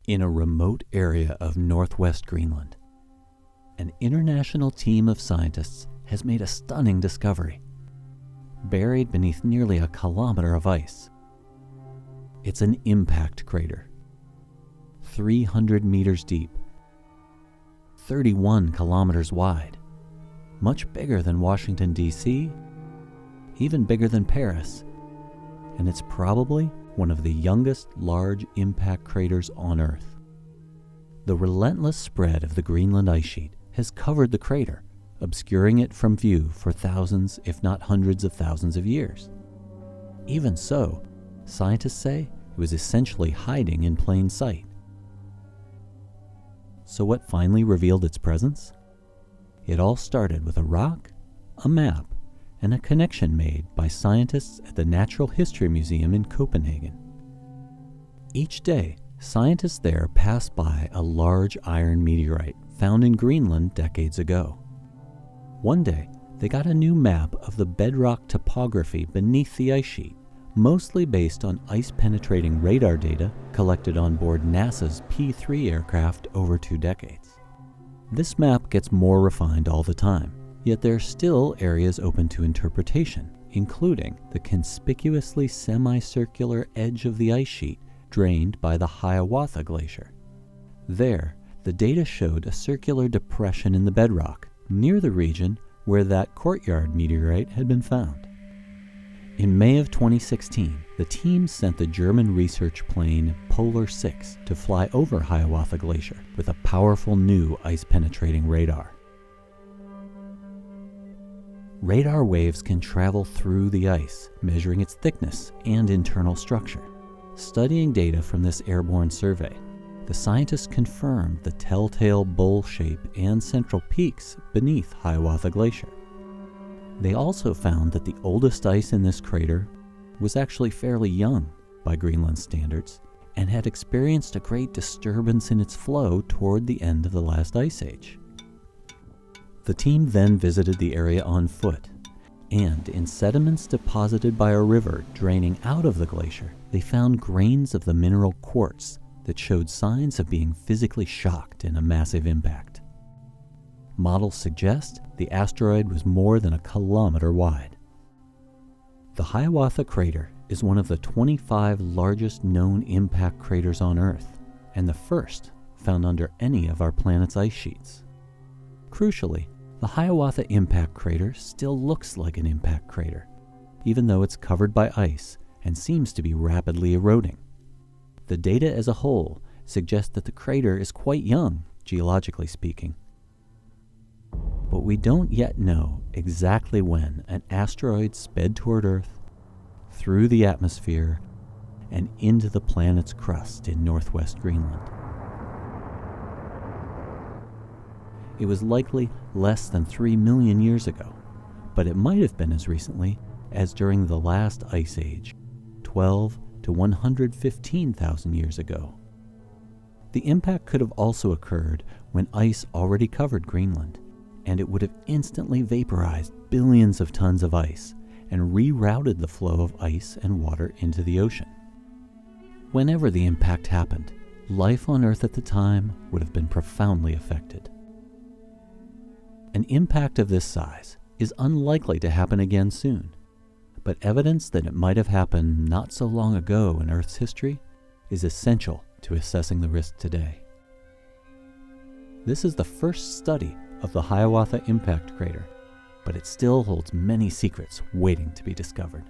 In a remote area of northwest Greenland, an international team of scientists has made a stunning discovery. Buried beneath nearly a kilometer of ice, it's an impact crater, 300 meters deep, 31 kilometers wide, much bigger than Washington, D.C., even bigger than Paris, and it's probably one of the youngest large impact craters on Earth. The relentless spread of the Greenland ice sheet has covered the crater, obscuring it from view for thousands, if not hundreds of thousands of years. Even so, scientists say it was essentially hiding in plain sight. So what finally revealed its presence? It all started with a rock, a map, and a connection made by scientists at the Natural History Museum in Copenhagen. Each day, scientists there pass by a large iron meteorite found in Greenland decades ago. One day, they got a new map of the bedrock topography beneath the ice sheet, mostly based on ice-penetrating radar data collected on board NASA's P-3 aircraft over 2 decades. This map gets more refined all the time, yet there are still areas open to interpretation, including the conspicuously semicircular edge of the ice sheet drained by the Hiawatha Glacier. There, the data showed a circular depression in the bedrock near the region where that courtyard meteorite had been found. In May of 2016, the team sent the German research plane Polar 6 to fly over Hiawatha Glacier with a powerful new ice-penetrating radar. Radar waves can travel through the ice, measuring its thickness and internal structure. Studying data from this airborne survey, the scientists confirmed the telltale bowl shape and central peaks beneath Hiawatha Glacier. They also found that the oldest ice in this crater was actually fairly young by Greenland standards and had experienced a great disturbance in its flow toward the end of the last ice age. The team then visited the area on foot, and in sediments deposited by a river draining out of the glacier, they found grains of the mineral quartz that showed signs of being physically shocked in a massive impact. Models suggest the asteroid was more than a kilometer wide. The Hiawatha crater is one of the 25 largest known impact craters on Earth, and the first found under any of our planet's ice sheets. Crucially, the Hiawatha impact crater still looks like an impact crater, even though it's covered by ice and seems to be rapidly eroding. The data as a whole suggests that the crater is quite young, geologically speaking. But we don't yet know exactly when an asteroid sped toward Earth, through the atmosphere, and into the planet's crust in northwest Greenland. It was likely less than 3 million years ago, but it might have been as recently as during the last ice age, 12 to 115,000 years ago. The impact could have also occurred when ice already covered Greenland, and it would have instantly vaporized billions of tons of ice and rerouted the flow of ice and water into the ocean. Whenever the impact happened, life on Earth at the time would have been profoundly affected. An impact of this size is unlikely to happen again soon, but evidence that it might have happened not so long ago in Earth's history is essential to assessing the risk today. This is the first study of the Hiawatha impact crater, but it still holds many secrets waiting to be discovered.